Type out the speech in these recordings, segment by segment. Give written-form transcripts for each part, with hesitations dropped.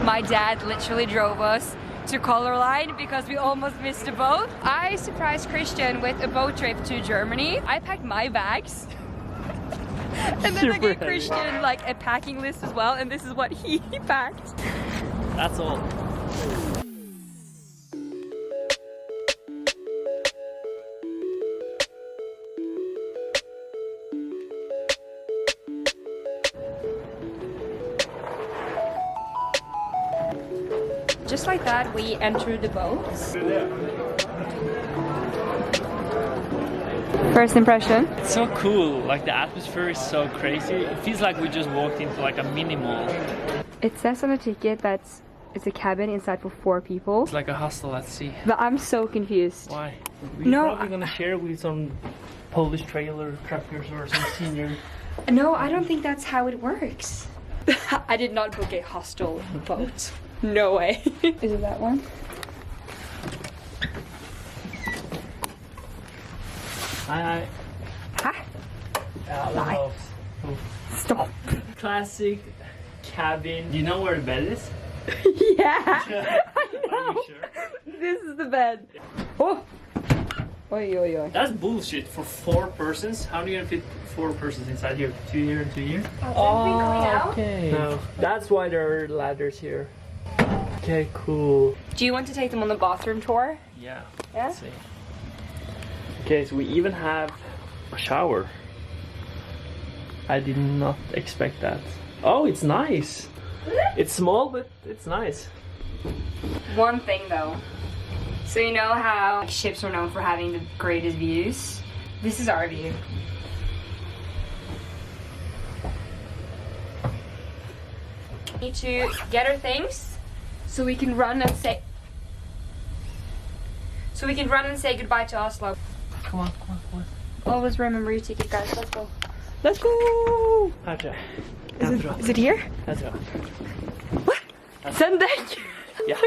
My dad literally drove us to Color Line because we almost missed the boat. I surprised Christian with a boat trip to Germany. I packed my bags. And then I gave Christian like a packing list as well, and this is what he packed. That's all. Just like that, we entered the boat. First impression? It's so cool, like the atmosphere is so crazy. It feels like we just walked into like a mini mall. It says on the ticket that it's a cabin inside for 4 people. It's like a hostel at sea. But I'm so confused. Why? No, We're probably gonna share with some Polish trailer truckers or some senior. No, I don't think that's how it works. I did not book a hostel boat. No way. Is it that one? Hi. Hi. Hi. Oh. Stop. Classic cabin. Do you know where the bed is? Yeah. I know. Are you sure? This is the bed. Oh. Oi, oi, oi. That's bullshit for 4 persons. How are you gonna fit 4 persons inside here? 2 here and 2 here? Okay. No. That's why there are ladders here. Okay, cool. Do you want to take them on the bathroom tour? Yeah. Yeah? Let's see. Okay, so we even have a shower. I did not expect that. Oh, it's nice. It's small, but it's nice. One thing though. So you know how ships are known for having the greatest views? This is our view. Need to get our things so we can run and say goodbye to Oslo. Come on, come on, come on. Always remember your ticket, guys. Let's go. Let's go! Is it here? Let's go. What? Sendek! Yeah.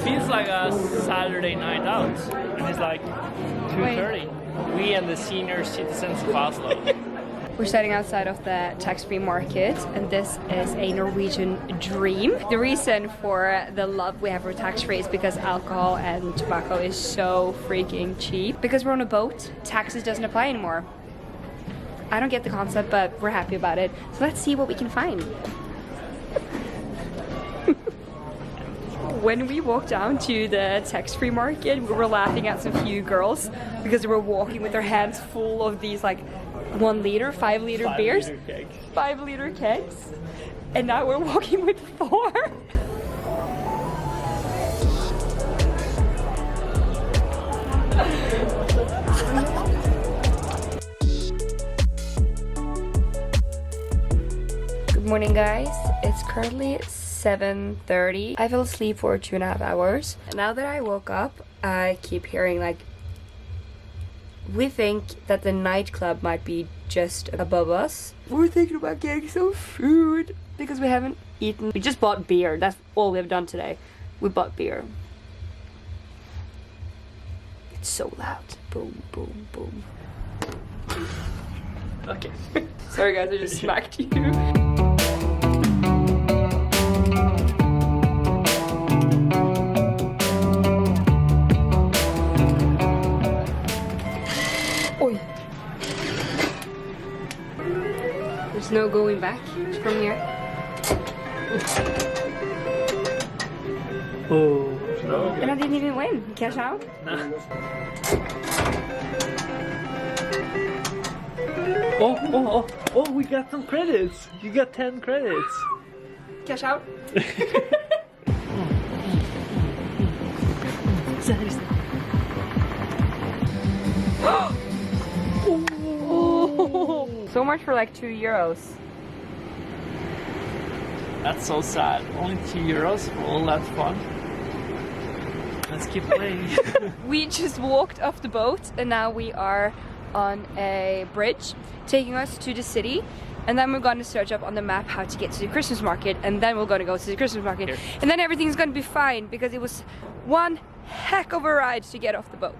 Feels like a Saturday night out, and it's like 2:30. We and the senior citizens of Oslo. We're standing outside of the tax-free market, and this is a Norwegian dream. The reason for the love we have for tax-free is because alcohol and tobacco is so freaking cheap. Because we're on a boat, taxes doesn't apply anymore. I don't get the concept, but we're happy about it. So let's see what we can find. When we walked down to the tax-free market, we were laughing at some few girls because they were walking with their hands full of these like 1 liter, 5 liter beers, 5 liter kegs, and now we're walking with 4. Good morning, guys. It's currently 7:30. I fell asleep for 2.5 hours. Now that I woke up, I keep hearing like, we think that the nightclub might be just above us. We're thinking about getting some food because we haven't eaten. We just bought beer. That's all we've done today. We bought beer. It's so loud. Boom, boom, boom. Okay. Sorry guys, I just smacked you. There's no going back from here. Oh, no. And I didn't even win. Cash out? Nah. Oh, we got some credits. You got 10 credits. Cash out? So much for like €2. That's so sad. Only €2 for all that fun. Let's keep playing. We just walked off the boat and now we are on a bridge taking us to the city. and then we're gonna search up on the map how to get to the Christmas market, and then we're gonna go to the Christmas market. Here. And then everything's gonna be fine because it was one heck of a ride to get off the boat.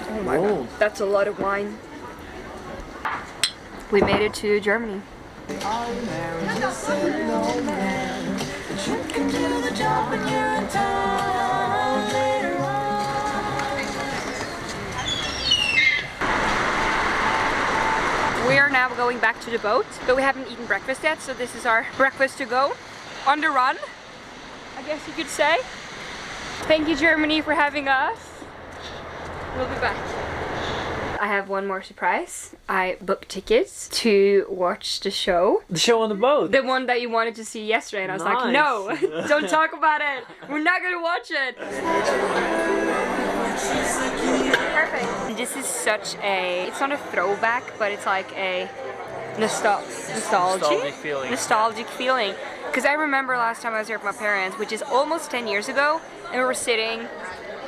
Oh my god, that's a lot of wine. We made it to Germany. We are now going back to the boat, but we haven't eaten breakfast yet, so this is our breakfast to go. On the run, I guess you could say. Thank you, Germany, for having us. We'll be back. I have one more surprise. I booked tickets to watch the show. The show on the boat? The one that you wanted to see yesterday, and I was like, no, don't talk about it. We're not gonna watch it. Perfect. This is such a, it's not a throwback, but it's like a nostalgic feeling. Because I remember last time I was here with my parents, which is almost 10 years ago, and we were sitting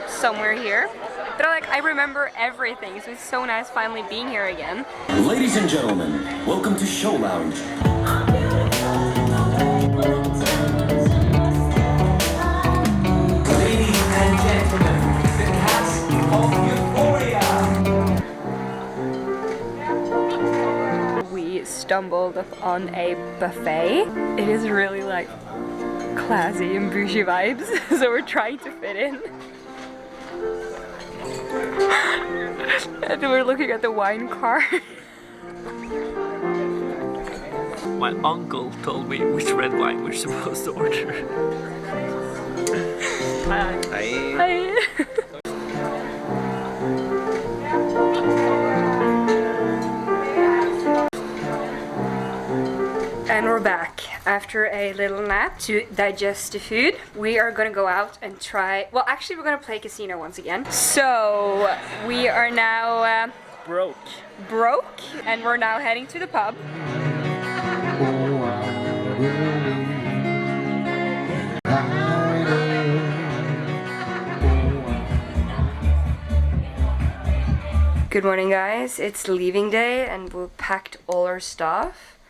somewhere here. But I remember everything, so it's so nice finally being here again. Ladies and gentlemen, welcome to Show Lounge. Ladies and gentlemen, the cast of Euphoria. We stumbled upon a buffet. It is really like classy and bougie vibes, so we're trying to fit in. And we're looking at the wine cart. My uncle told me which red wine we're supposed to order. Hi. Hi. And we're back after a little nap to digest the food. We are gonna go out and try, well actually we're gonna play casino once again. So we are now broke, and we're now heading to the pub. Good morning guys, it's leaving day and we packed all our stuff.